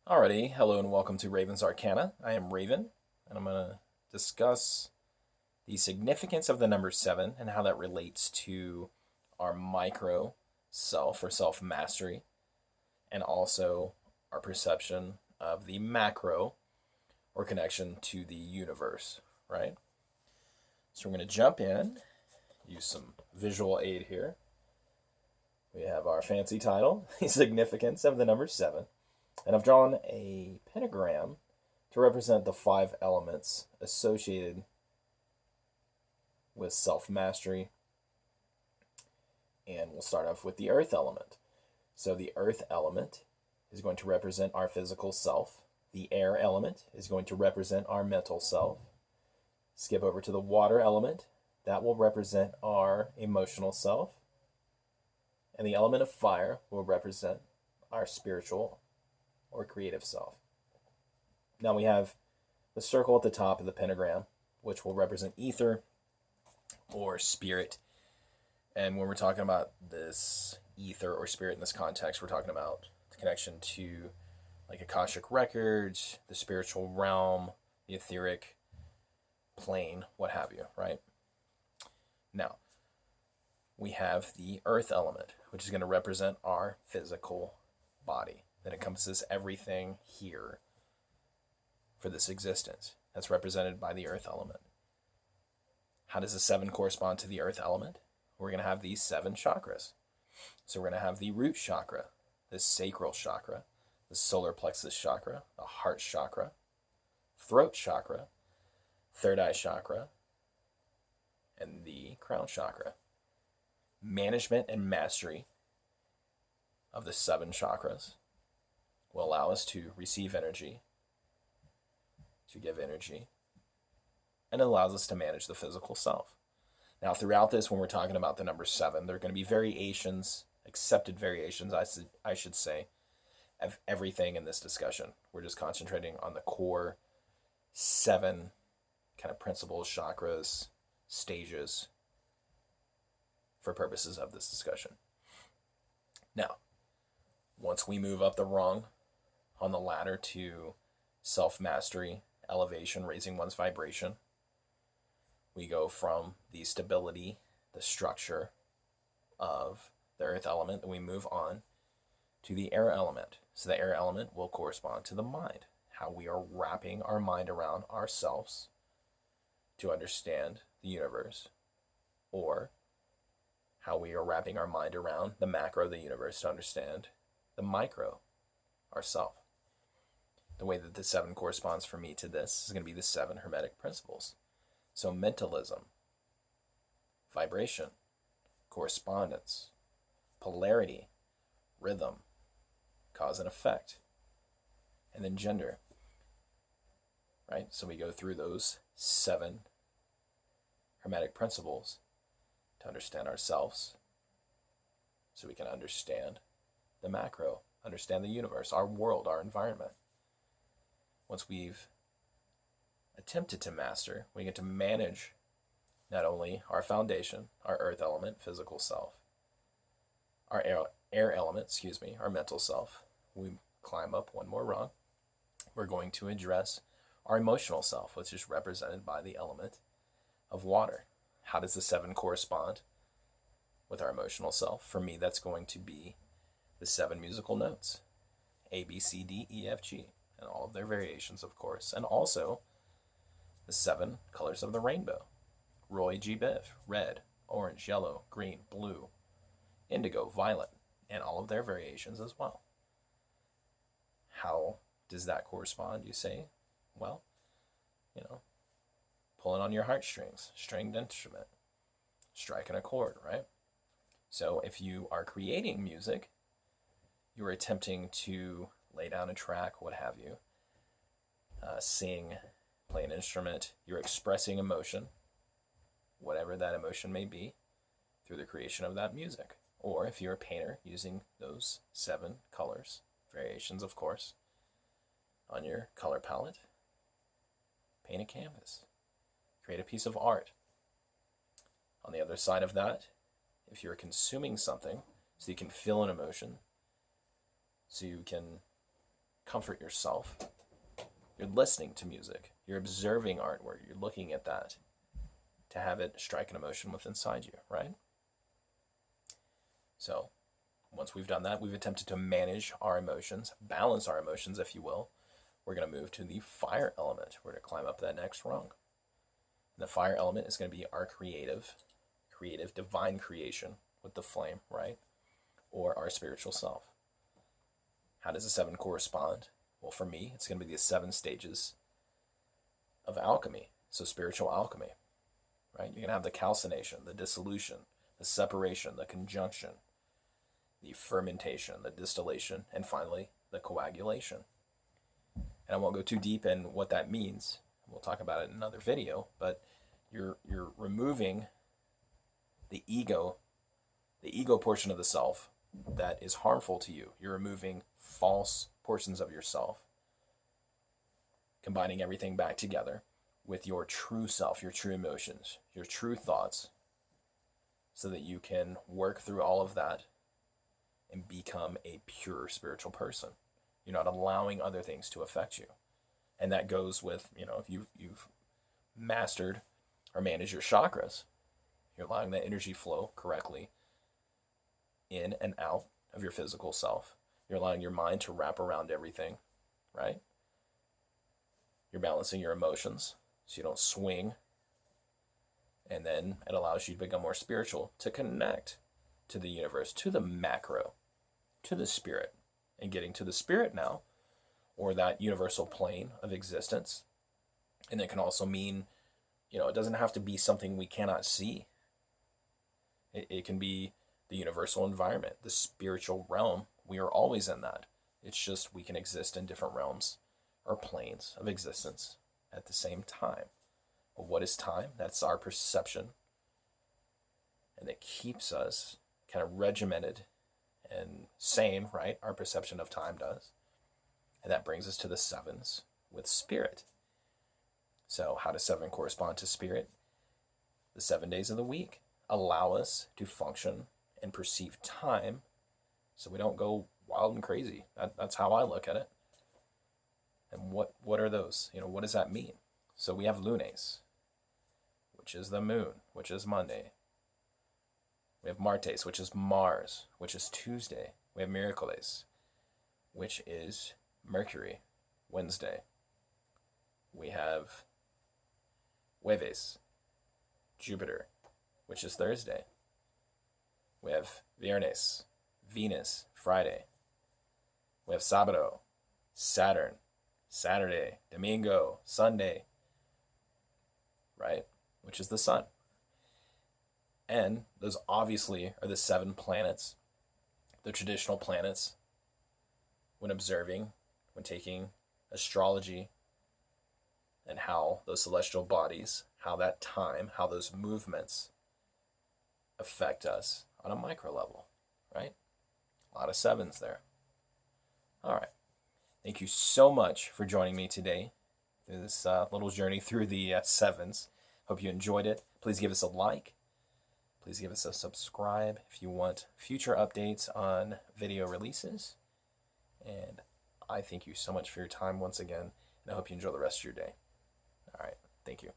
Alrighty, hello and welcome to Raven's Arcana. I am Raven, and I'm going to discuss the significance of the number 7 and how that relates to our micro self or self mastery, and also our perception of the macro or connection to the universe, right? So we're going to jump in, use some visual aid here. We have our fancy title, The Significance of the Number 7. And I've drawn a pentagram to represent the 5 elements associated with self-mastery. And we'll start off with the earth element. So the earth element is going to represent our physical self. The air element is going to represent our mental self. Skip over to the water element. That will represent our emotional self. And the element of fire will represent our spiritual or creative self. Now we have the circle at the top of the pentagram, which will represent ether or spirit. And when we're talking about this ether or spirit in this context, we're talking about the connection to like Akashic records, the spiritual realm, the etheric plane, what have you, right? Now, we have the earth element, which is going to represent our physical body that encompasses everything here for this existence. That's represented by the earth element. How does the 7 correspond to the earth element? We're going to have these 7 chakras. So we're going to have the root chakra, the sacral chakra, the solar plexus chakra, the heart chakra, throat chakra, third eye chakra, and the crown chakra. Management and mastery of the 7 chakras will allow us to receive energy, to give energy, and it allows us to manage the physical self. Now, throughout this, when we're talking about the number 7, there are going to be variations, accepted variations, I should say, of everything in this discussion. We're just concentrating on the core 7 kind of principles, chakras, stages, for purposes of this discussion. Now, once we move up the rung on the ladder to self-mastery, elevation, raising one's vibration, we go from the stability, the structure of the earth element, and we move on to the air element. So the air element will correspond to the mind, how we are wrapping our mind around ourselves to understand the universe, or how we are wrapping our mind around the macro of the universe to understand the micro, ourself. The way that the 7 corresponds for me to this is going to be the 7 Hermetic principles. So mentalism, vibration, correspondence, polarity, rhythm, cause and effect, and then gender. Right? So we go through those 7 Hermetic principles to understand ourselves, so we can understand the macro, understand the universe, our world, our environment. Once we've attempted to master, we get to manage not only our foundation, our earth element, physical self, our air element, our mental self. We climb up one more rung. We're going to address our emotional self, which is represented by the element of water. How does the 7 correspond with our emotional self? For me, that's going to be the 7 musical notes, A, B, C, D, E, F, G, and all of their variations, of course, and also the 7 colors of the rainbow, Roy G. Biv, red, orange, yellow, green, blue, indigo, violet, and all of their variations as well. How does that correspond, you say? Well, pulling on your heartstrings, stringed instrument, striking a chord, right? So if you are creating music, you are attempting to lay down a track, what have you, sing, play an instrument, you're expressing emotion, whatever that emotion may be, through the creation of that music. Or if you're a painter, using those 7 colors, variations of course, on your color palette, paint a canvas, create a piece of art. On the other side of that, if you're consuming something, so you can feel an emotion, so you can comfort yourself. You're listening to music. You're observing artwork. You're looking at that to have it strike an emotion within inside you, right? So once we've done that, we've attempted to manage our emotions, balance our emotions, if you will. We're going to move to the fire element. We're going to climb up that next rung. The fire element is going to be our creative, divine creation with the flame, right? Or our spiritual self. How does the 7 correspond? Well, for me, it's going to be the 7 stages of alchemy. So spiritual alchemy, right? You're going to have the calcination, the dissolution, the separation, the conjunction, the fermentation, the distillation, and finally, the coagulation. And I won't go too deep in what that means. We'll talk about it in another video, but you're removing the ego portion of the self that is harmful to you. You're removing false portions of yourself, combining everything back together with your true self, your true emotions, your true thoughts, so that you can work through all of that and become a pure spiritual person. You're not allowing other things to affect you. And that goes with, if you've mastered or managed your chakras, you're allowing that energy flow correctly in and out of your physical self. You're allowing your mind to wrap around everything, right? You're balancing your emotions so you don't swing. And then it allows you to become more spiritual, to connect to the universe, to the macro, to the spirit. And getting to the spirit now, or that universal plane of existence. And it can also mean, it doesn't have to be something we cannot see. It can be the universal environment, the spiritual realm. We are always in that. It's just we can exist in different realms or planes of existence at the same time. But what is time? That's our perception. And it keeps us kind of regimented and same, right? Our perception of time does. And that brings us to the 7s with spirit. So how does 7 correspond to spirit? The 7 days of the week allow us to function and perceive time so we don't go wild and crazy. That's how I look at it. And what are those? What does that mean? So we have lunes, which is the moon, which is Monday. We have martes, which is Mars, which is Tuesday. We have miércoles, which is Mercury, Wednesday. We have jueves, Jupiter, which is Thursday. We have viernes, Venus, Friday. We have sábado, Saturn, Saturday, domingo, Sunday, right? Which is the sun. And those obviously are the 7 planets, the traditional planets, when observing, when taking astrology, and how those celestial bodies, how that time, how those movements affect us on a micro level, right? A lot of 7s there. All right. Thank you so much for joining me today through this little journey through the 7s. Hope you enjoyed it. Please give us a like. Please give us a subscribe if you want future updates on video releases. And I thank you so much for your time once again, and I hope you enjoy the rest of your day. All right. Thank you.